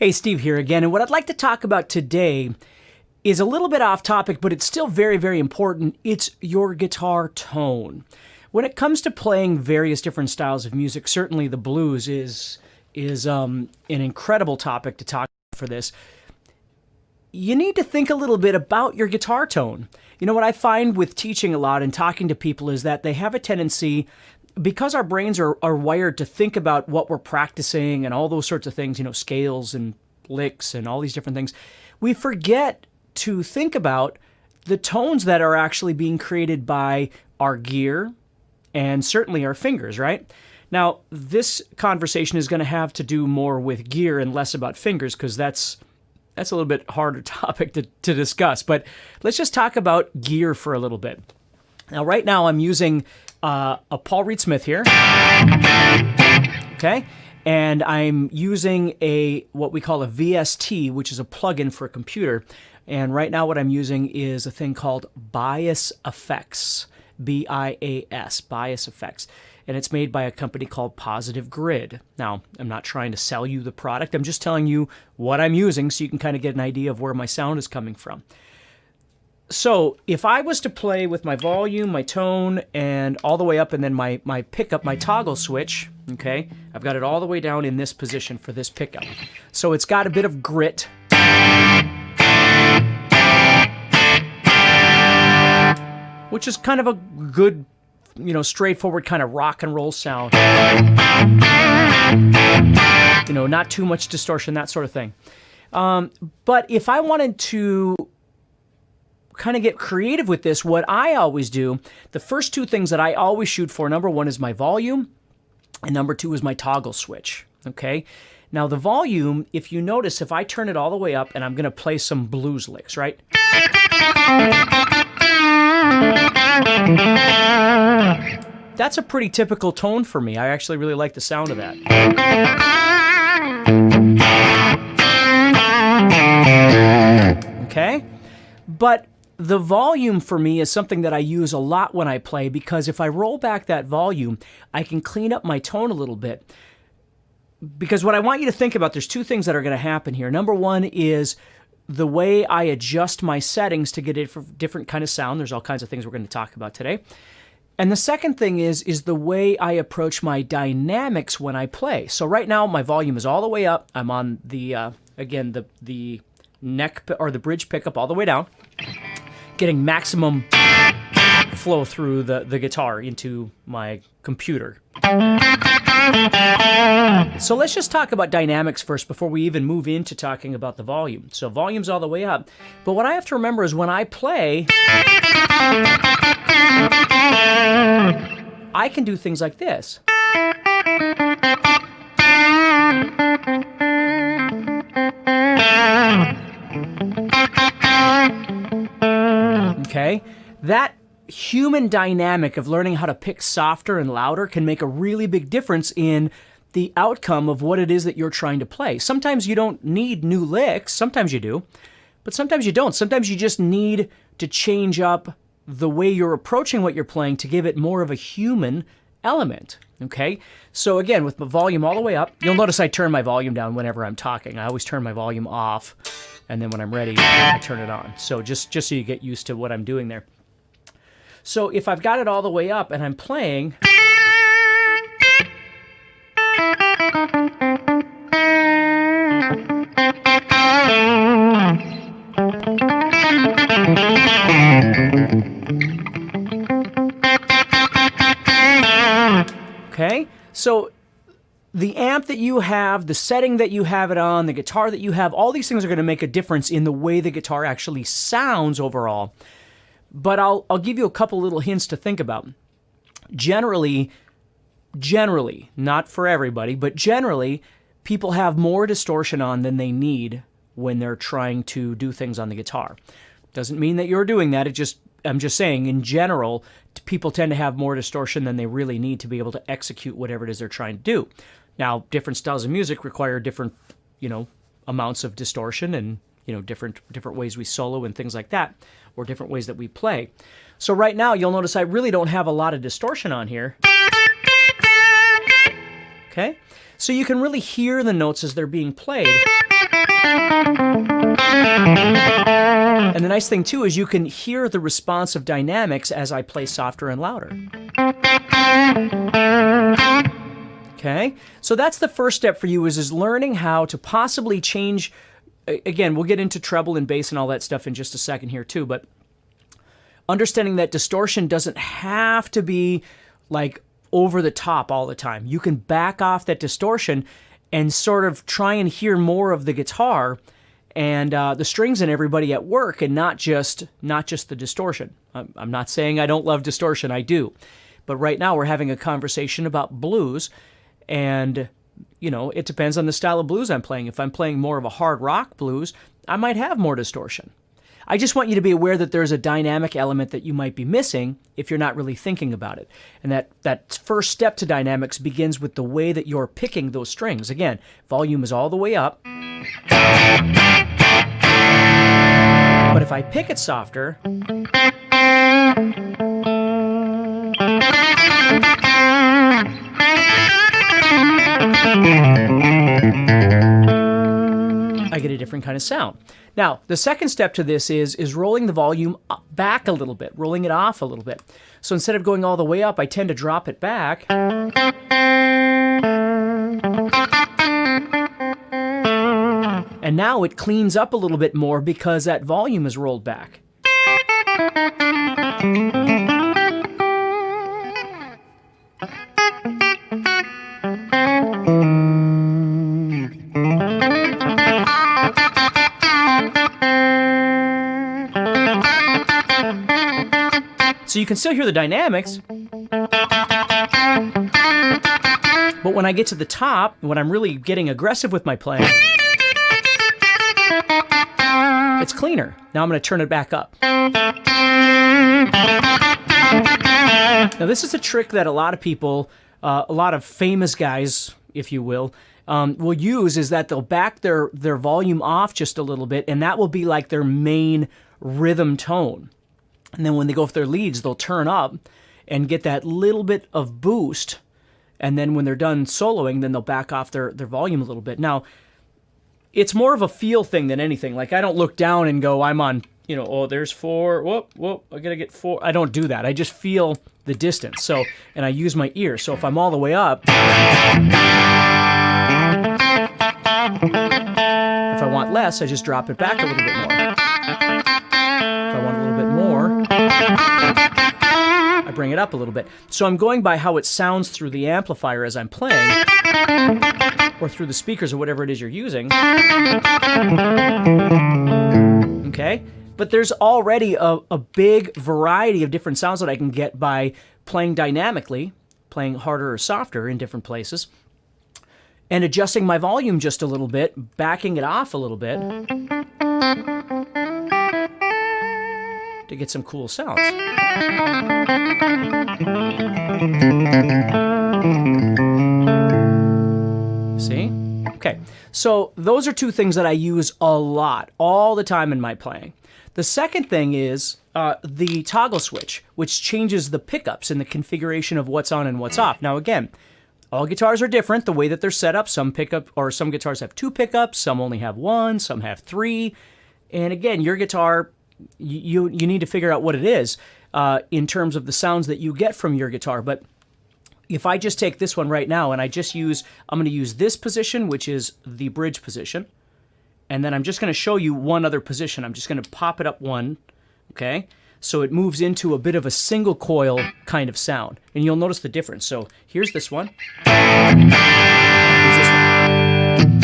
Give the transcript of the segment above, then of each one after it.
Hey, Steve here again, and what I'd like to talk about today is a little bit off topic, but it's still very, very important. It's your guitar tone. When it comes to playing various different styles of music, certainly the blues is an incredible topic to talk about for this. You need to think a little bit about your guitar tone. You know, what I find with teaching a lot and talking to people is that they have a tendency, because our brains are wired to think about what we're practicing and all those sorts of things, you know, scales and licks and all these different things, we forget to think about the tones that are actually being created by our gear and certainly our fingers, right? Now, this conversation is going to have to do more with gear and less about fingers, because that's a little bit harder topic to discuss. But let's just talk about gear for a little bit. Now, right now I'm using a Paul Reed Smith here, okay? And I'm using what we call a VST, which is a plugin for a computer. And right now what I'm using is a thing called Bias Effects, B-I-A-S, Bias Effects. And it's made by a company called Positive Grid. Now, I'm not trying to sell you the product. I'm just telling you what I'm using so you can kind of get an idea of where my sound is coming from. So if I was to play with my volume, my tone, and all the way up, and then my pickup, my toggle switch, okay, I've got it all the way down in this position for this pickup. So it's got a bit of grit. Which is kind of a good, you know, straightforward kind of rock and roll sound. You know, not too much distortion, that sort of thing. But if I wanted to kind of get creative with this, what I always do, the first two things that I always shoot for, number one is my volume, and number two is my toggle switch, okay? Now the volume, if you notice, if I turn it all the way up and I'm going to play some blues licks, right? That's a pretty typical tone for me. I actually really like the sound of that. Okay? But the volume for me is something that I use a lot when I play, because if I roll back that volume, I can clean up my tone a little bit. Because what I want you to think about, there's two things that are going to happen here. Number one is the way I adjust my settings to get a different kind of sound. There's all kinds of things we're going to talk about today. And the second thing is the way I approach my dynamics when I play. So right now my volume is all the way up. I'm on the again the neck or the bridge pickup all the way down, getting maximum flow through the guitar into my computer. So let's just talk about dynamics first before we even move into talking about the volume. So volume's all the way up. But what I have to remember is when I play, I can do things like this. Okay? That human dynamic of learning how to pick softer and louder can make a really big difference in the outcome of what it is that you're trying to play. Sometimes you don't need new licks, sometimes you do, but sometimes you don't. Sometimes you just need to change up the way you're approaching what you're playing to give it more of a human element, okay? So again, with the volume all the way up, you'll notice I turn my volume down whenever I'm talking. I always turn my volume off, and then when I'm ready, I turn it on. So just so you get used to what I'm doing there. So if I've got it all the way up and I'm playing, okay? So the amp that you have, the setting that you have it on, the guitar that you have, all these things are going to make a difference in the way the guitar actually sounds overall. But I'll give you a couple little hints to think about. Generally, not for everybody, but generally, people have more distortion on than they need when they're trying to do things on the guitar. Doesn't mean that you're doing that. I'm just saying, in general, people tend to have more distortion than they really need to be able to execute whatever it is they're trying to do. Now, different styles of music require different, you know, amounts of distortion and, you know, different ways we solo and things like that, or different ways that we play. So right now, you'll notice I really don't have a lot of distortion on here. Okay? So you can really hear the notes as they're being played. And the nice thing too is you can hear the response of dynamics as I play softer and louder. Okay, so that's the first step for you is learning how to possibly change. Again, we'll get into treble and bass and all that stuff in just a second here too, but understanding that distortion doesn't have to be like over the top all the time. You can back off that distortion and sort of try and hear more of the guitar and the strings and everybody at work, and not just the distortion. I'm not saying I don't love distortion, I do. But right now we're having a conversation about blues, and you know, it depends on the style of blues I'm playing. If I'm playing more of a hard rock blues, I might have more distortion. I just want you to be aware that there's a dynamic element that you might be missing if you're not really thinking about it. And that first step to dynamics begins with the way that you're picking those strings. Again, volume is all the way up. But if I pick it softer, I get a different kind of sound. Now, the second step to this is rolling the volume back a little bit, rolling it off a little bit. So instead of going all the way up, I tend to drop it back. And now it cleans up a little bit more because that volume is rolled back. So you can still hear the dynamics, but when I get to the top, when I'm really getting aggressive with my playing, it's cleaner. Now I'm going to turn it back up. Now this is a trick that a lot of people, a lot of famous guys, if you will use, is that they'll back their volume off just a little bit, and that will be like their main rhythm tone. And then when they go for their leads, they'll turn up and get that little bit of boost. And then when they're done soloing, then they'll back off their volume a little bit. Now, it's more of a feel thing than anything. Like, I don't look down and go, I'm on, you know, oh, there's 4. Whoop, I gotta get 4. I don't do that. I just feel the distance. So, and I use my ear. So if I'm all the way up, if I want less, I just drop it back a little bit more. If I want a little bit more, I bring it up a little bit. So I'm going by how it sounds through the amplifier as I'm playing, or through the speakers or whatever it is you're using. Okay? But there's already a big variety of different sounds that I can get by playing dynamically, playing harder or softer in different places, and adjusting my volume just a little bit, backing it off a little bit, to get some cool sounds. See? Okay, so those are two things that I use a lot, all the time in my playing. The second thing is the toggle switch, which changes the pickups and the configuration of what's on and what's off. Now again, all guitars are different, the way that they're set up. Some guitars have 2 pickups, some only have 1, some have 3. And again, your guitar, you need to figure out what it is in terms of the sounds that you get from your guitar. But if I just take this one right now and I'm going to use this position, which is the bridge position, and then I'm just going to show you one other position. I'm just going to pop it up 1, okay? So it moves into a bit of a single coil kind of sound, and you'll notice the difference. So here's this one. Here's this one.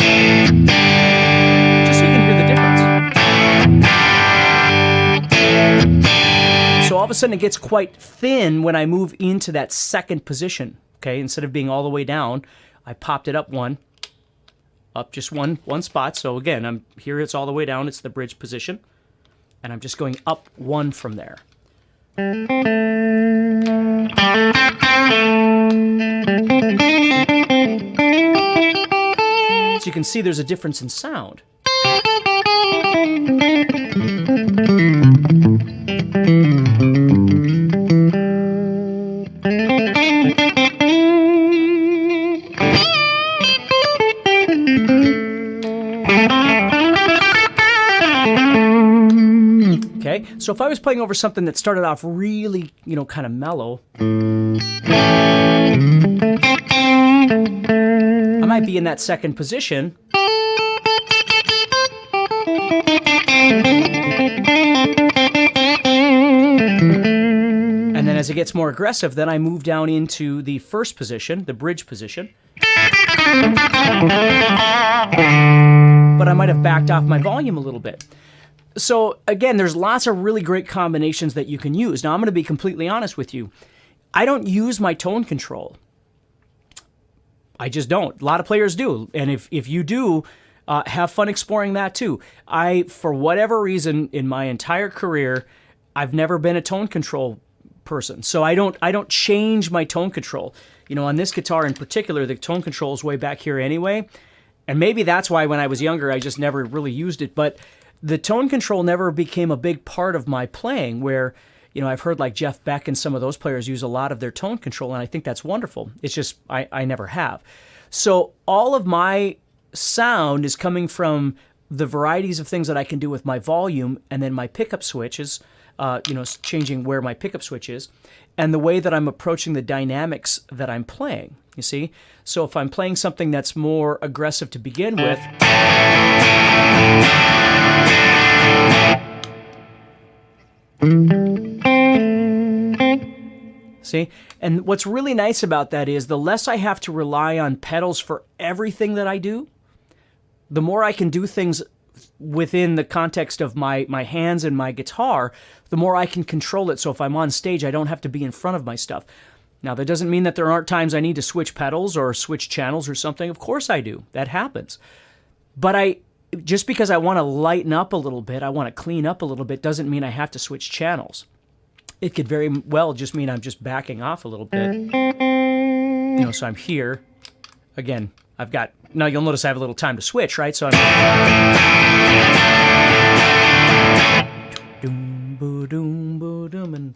Just so you can hear the difference. So all of a sudden it gets quite thin when I move into that second position, okay? Instead of being all the way down, I popped it up 1, up just one spot. So again, I'm here, it's all the way down, it's the bridge position, and I'm just going up 1 from there. So you can see there's a difference in sound. Okay, so if I was playing over something that started off really, kind of mellow, I might be in that second position. And then as it gets more aggressive, then I move down into the first position, the bridge position. But I might have backed off my volume a little bit. So again, there's lots of really great combinations that you can use. Now I'm going to be completely honest with you. I don't use my tone control. I just don't. A lot of players do. And if you do, have fun exploring that too. For whatever reason, in my entire career, I've never been a tone control person. So I don't change my tone control. On this guitar in particular, the tone control is way back here anyway. And maybe that's why when I was younger, I just never really used it. But the tone control never became a big part of my playing where, I've heard like Jeff Beck and some of those players use a lot of their tone control, and I think that's wonderful. It's just I never have. So all of my sound is coming from the varieties of things that I can do with my volume and then my pickup switches, changing where my pickup switch is, and the way that I'm approaching the dynamics that I'm playing, you see? So if I'm playing something that's more aggressive to begin with, see? And what's really nice about that is the less I have to rely on pedals for everything that I do, the more I can do things within the context of my hands and my guitar, the more I can control it. So if I'm on stage, I don't have to be in front of my stuff. Now, that doesn't mean that there aren't times I need to switch pedals or switch channels or something. Of course I do. That happens. But just because I want to lighten up a little bit, I want to clean up a little bit, doesn't mean I have to switch channels. It could very well just mean I'm just backing off a little bit. So I'm here. Again, now you'll notice I have a little time to switch, right? So I'm doom boo doom boo doom and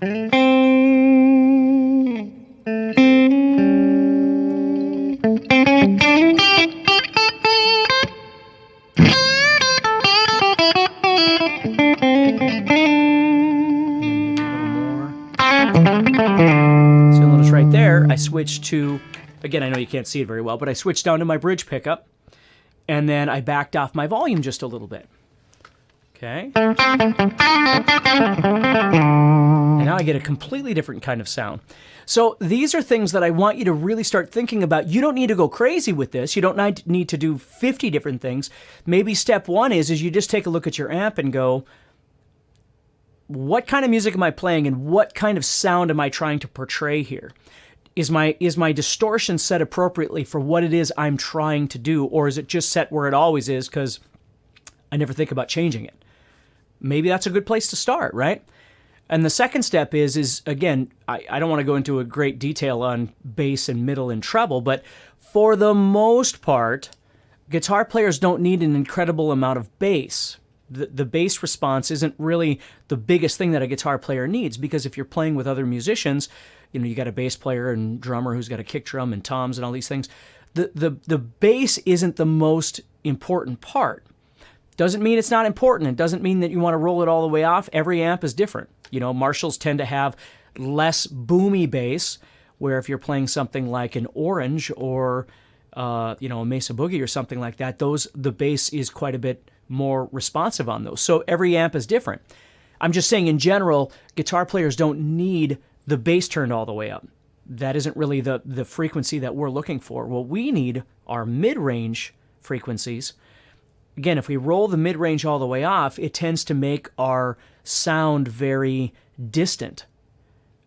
so you'll notice right there I switched to, again, I know you can't see it very well, but I switched down to my bridge pickup, and then I backed off my volume just a little bit. Okay. And now I get a completely different kind of sound. So these are things that I want you to really start thinking about. You don't need to go crazy with this. You don't need to do 50 different things. Maybe step one is you just take a look at your amp and go, what kind of music am I playing and what kind of sound am I trying to portray here? Is my distortion set appropriately for what it is I'm trying to do, or is it just set where it always is because I never think about changing it? Maybe that's a good place to start, right? And the second step is again, I don't want to go into a great detail on bass and middle and treble, but for the most part, guitar players don't need an incredible amount of bass. The bass response isn't really the biggest thing that a guitar player needs, because if you're playing with other musicians, you got a bass player and drummer who's got a kick drum and toms and all these things. The bass isn't the most important part. Doesn't mean it's not important. It doesn't mean that you want to roll it all the way off. Every amp is different. Marshalls tend to have less boomy bass, where if you're playing something like an Orange or a Mesa Boogie or something like that, the bass is quite a bit more responsive on those. So every amp is different. I'm just saying in general, guitar players don't need the bass turned all the way up. That isn't really the frequency that we're looking for. What we need are mid-range frequencies. Again, if we roll the mid-range all the way off, it tends to make our sound very distant.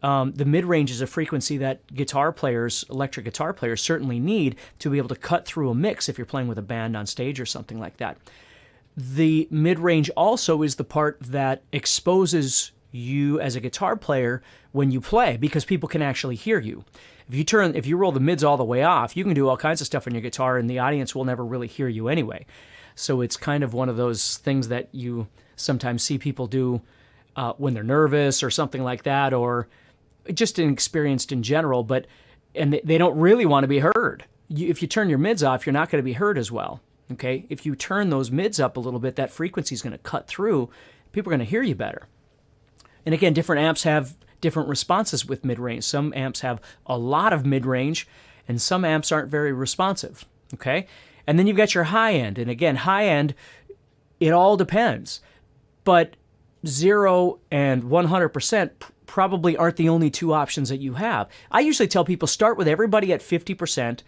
The mid-range is a frequency that electric guitar players certainly need to be able to cut through a mix if you're playing with a band on stage or something like that. The mid-range also is the part that exposes you as a guitar player when you play, because people can actually hear you. If you roll the mids all the way off, you can do all kinds of stuff on your guitar and the audience will never really hear you anyway. So it's kind of one of those things that you sometimes see people do when they're nervous or something like that, or just inexperienced in general, and they don't really want to be heard. If you turn your mids off, you're not going to be heard as well. Okay? If you turn those mids up a little bit, that frequency is going to cut through. People are going to hear you better. And again, different amps have different responses with mid-range. Some amps have a lot of mid-range, and some amps aren't very responsive, okay? And then you've got your high end. And again, high end, it all depends. But 0 and 100% probably aren't the only two options that you have. I usually tell people start with everybody at 50%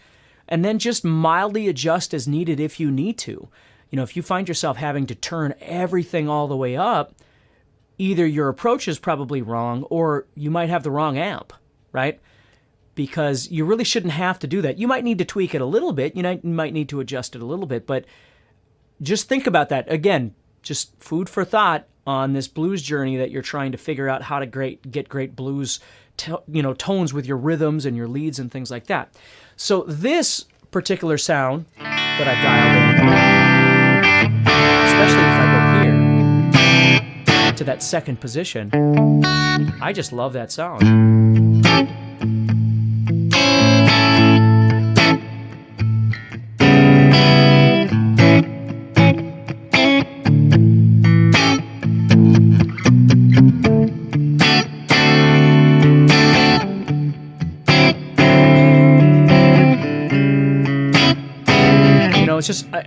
and then just mildly adjust as needed if you need to. You know, if you find yourself having to turn everything all the way up, either your approach is probably wrong or you might have the wrong amp, right? Because you really shouldn't have to do that. You might need to tweak it a little bit. You might need to adjust it a little bit, but just think about that. Again, just food for thought on this blues journey that you're trying to figure out how to get great blues tones with your rhythms and your leads and things like that. So this particular sound that I've dialed in, especially if I go here to that second position, I just love that sound.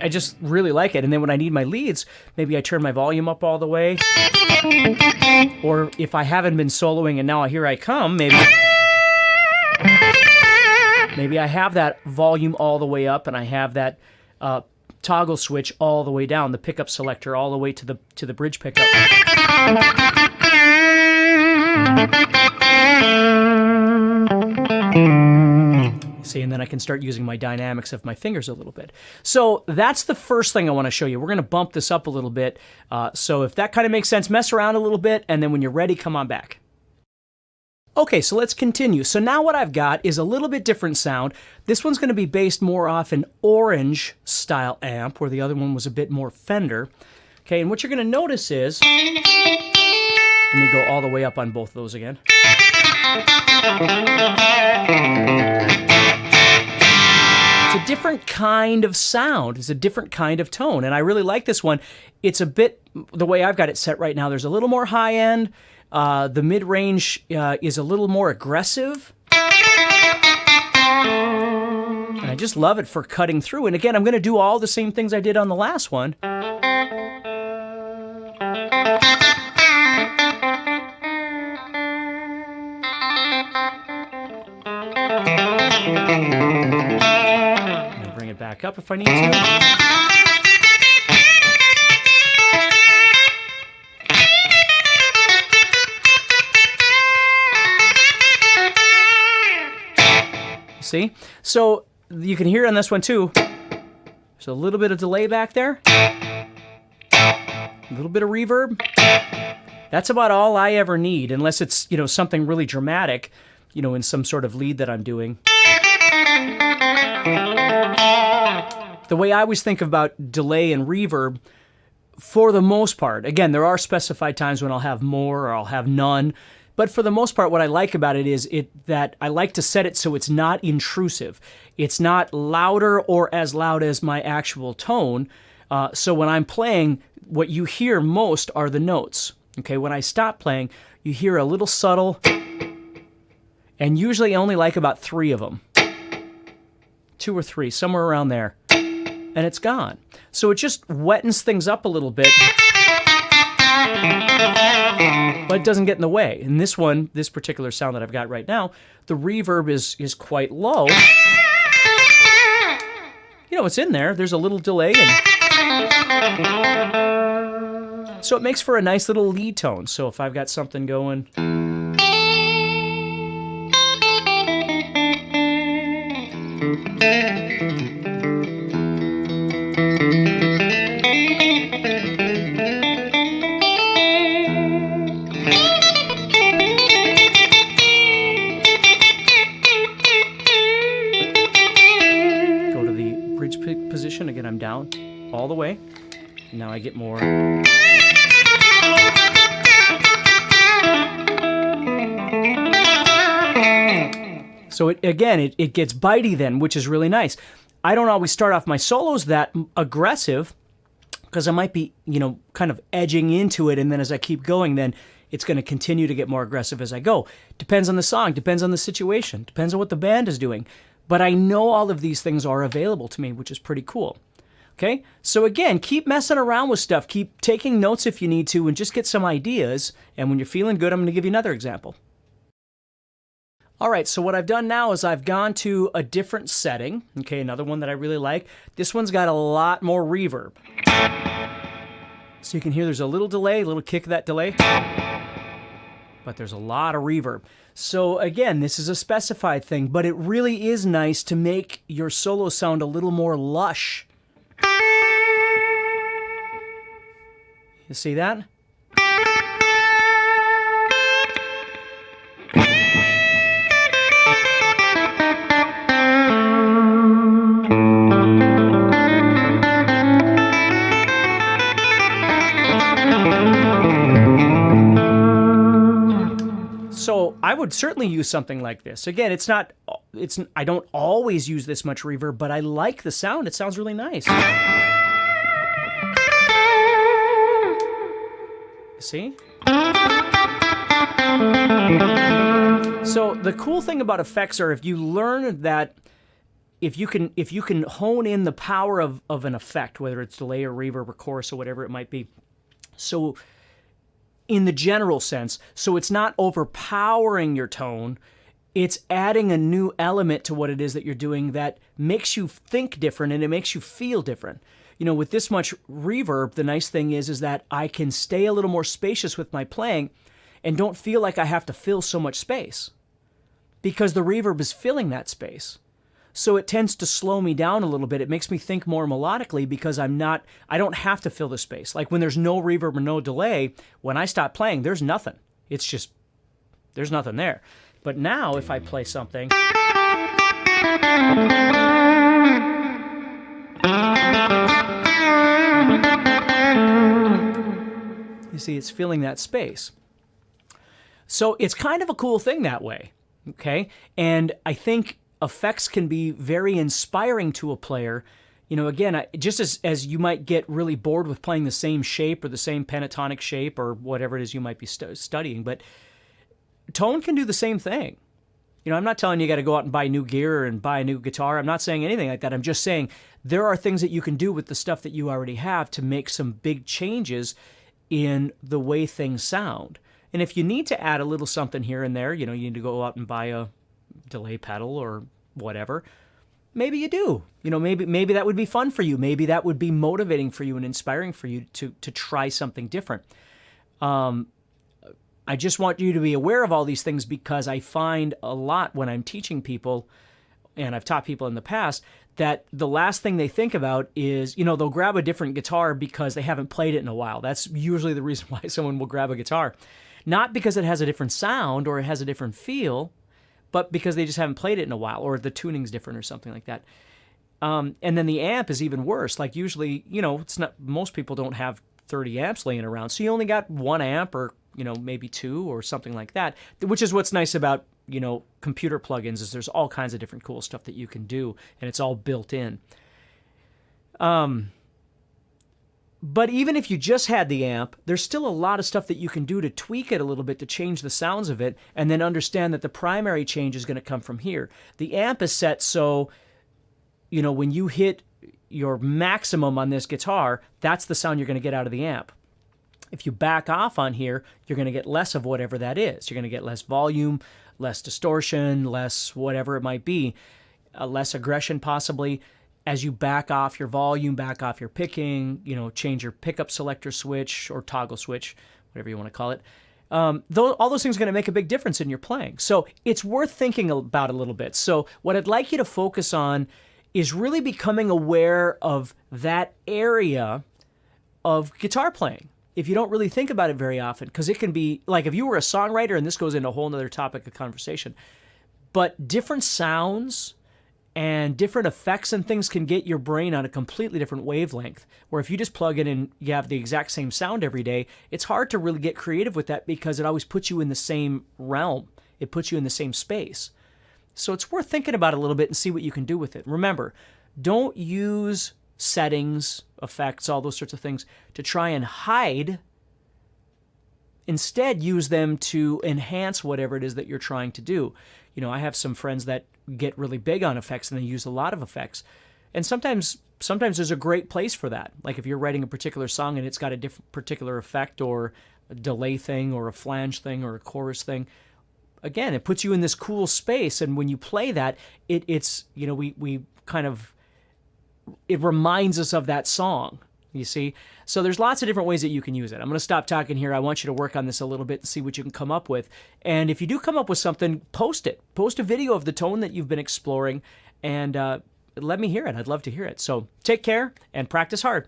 I just really like it. And then when I need my leads, maybe I turn my volume up all the way. Or if I haven't been soloing and now here I come, maybe I have that volume all the way up and I have that toggle switch all the way down, the pickup selector all the way to the bridge pickup. See, and then I can start using my dynamics of my fingers a little bit. So that's the first thing I want to show you. We're going to bump this up a little bit. So if that kind of makes sense, mess around a little bit, and then when you're ready, come on back. Okay, so let's continue. So now what I've got is a little bit different sound. This one's going to be based more off an orange style amp, where the other one was a bit more Fender. Okay, and what you're going to notice is, let me go all the way up on both of those again. It's a different kind of sound. It's a different kind of tone, and I really like this one. It's a bit, the way I've got it set right now, there's a little more high end. The mid-range is a little more aggressive. And I just love it for cutting through. And again, I'm going to do all the same things I did on the last one. Bring it back up if I need to. See? So you can hear on this one too. There's a little bit of delay back there. A little bit of reverb. That's about all I ever need, unless it's, something really dramatic, in some sort of lead that I'm doing. The way I always think about delay and reverb, for the most part, again, there are specified times when I'll have more or I'll have none, but for the most part, what I like about it is that I like to set it so it's not intrusive. It's not louder or as loud as my actual tone. So when I'm playing, what you hear most are the notes. Okay, when I stop playing, you hear a little subtle, and usually I only like about 3 of them. 2 or 3, somewhere around there. And it's gone. So it just wettens things up a little bit, but it doesn't get in the way. In this one, this particular sound that I've got right now, the reverb is quite low. It's in there. There's a little delay. So it makes for a nice little lead tone. So if I've got something going... position. Again, I'm down all the way. Now I get more. So it gets bitey then, which is really nice. I don't always start off my solos that aggressive because I might be, kind of edging into it, and then as I keep going, then it's going to continue to get more aggressive as I go. Depends on the song, depends on the situation, depends on what the band is doing. But I know all of these things are available to me, which is pretty cool. Okay, so again, keep messing around with stuff. Keep taking notes if you need to and just get some ideas. And when you're feeling good, I'm going to give you another example. All right, so what I've done now is I've gone to a different setting. Okay, another one that I really like. This one's got a lot more reverb. So you can hear there's a little delay, a little kick of that delay. But there's a lot of reverb. So again, this is a specified thing, but it really is nice to make your solo sound a little more lush. You see that? So I would certainly use something like this. Again, I don't always use this much reverb, but I like the sound. It sounds really nice. See? So the cool thing about effects are if you learn that if you can hone in the power of an effect, whether it's delay or reverb or chorus or whatever it might be. So in the general sense, so it's not overpowering your tone, it's adding a new element to what it is that you're doing that makes you think different and it makes you feel different. You know, with this much reverb, the nice thing is that I can stay a little more spacious with my playing and don't feel like I have to fill so much space because the reverb is filling that space. So it tends to slow me down a little bit. It makes me think more melodically because I don't have to fill the space. Like when there's no reverb or no delay, when I stop playing, there's nothing. It's just, there's nothing there. But now if I play something, you see, it's filling that space. So it's kind of a cool thing that way, okay? And I think effects can be very inspiring to a player. You know, again, just as you might get really bored with playing the same shape or the same pentatonic shape or whatever it is you might be studying, but tone can do the same thing. You know, I'm not telling you got to go out and buy new gear and buy a new guitar. I'm not saying anything like that. I'm just saying there are things that you can do with the stuff that you already have to make some big changes in the way things sound. And if you need to add a little something here and there, you know, you need to go out and buy a delay pedal or whatever, maybe you do. You know, maybe that would be fun for you. Maybe that would be motivating for you and inspiring for you to try something different. I just want you to be aware of all these things because I find a lot when I'm teaching people, and I've taught people in the past, that the last thing they think about is, you know, they'll grab a different guitar because they haven't played it in a while. That's usually the reason why someone will grab a guitar. Not because it has a different sound or it has a different feel, but because they just haven't played it in a while or the tuning's different or something like that. And then the amp is even worse. Like usually, you know, it's not, most people don't have 30 amps laying around. So you only got one amp or, you know, maybe two or something like that, which is what's nice about, you know, computer plugins is there's all kinds of different cool stuff that you can do and it's all built in. But even if you just had the amp, there's still a lot of stuff that you can do to tweak it a little bit to change the sounds of it and then understand that the primary change is going to come from here. The amp is set so, you know, when you hit your maximum on this guitar, that's the sound you're going to get out of the amp. If you back off on here, you're going to get less of whatever that is. You're going to get less volume, less distortion, less whatever it might be, less aggression possibly. As you back off your volume, back off your picking, you know, change your pickup selector switch or toggle switch, whatever you want to call it. All those things are going to make a big difference in your playing. So it's worth thinking about a little bit. So what I'd like you to focus on is really becoming aware of that area of guitar playing. If you don't really think about it very often, because it can be, like if you were a songwriter, and this goes into a whole other topic of conversation, but different sounds and different effects and things can get your brain on a completely different wavelength, where if you just plug in and you have the exact same sound every day, it's hard to really get creative with that because it always puts you in the same realm. It puts you in the same space. So it's worth thinking about it a little bit and see what you can do with it. Remember, don't use settings, effects, all those sorts of things to try and hide instead use them to enhance whatever it is that you're trying to do. You know, I have some friends that get really big on effects and they use a lot of effects. And sometimes there's a great place for that. Like if you're writing a particular song and it's got a different particular effect or a delay thing or a flange thing or a chorus thing, again, it puts you in this cool space. And when you play that, it's, you know, we kind of, it reminds us of that song, you see? So there's lots of different ways that you can use it. I'm going to stop talking here. I want you to work on this a little bit and see what you can come up with. And if you do come up with something, post it. Post a video of the tone that you've been exploring and let me hear it. I'd love to hear it. So take care and practice hard.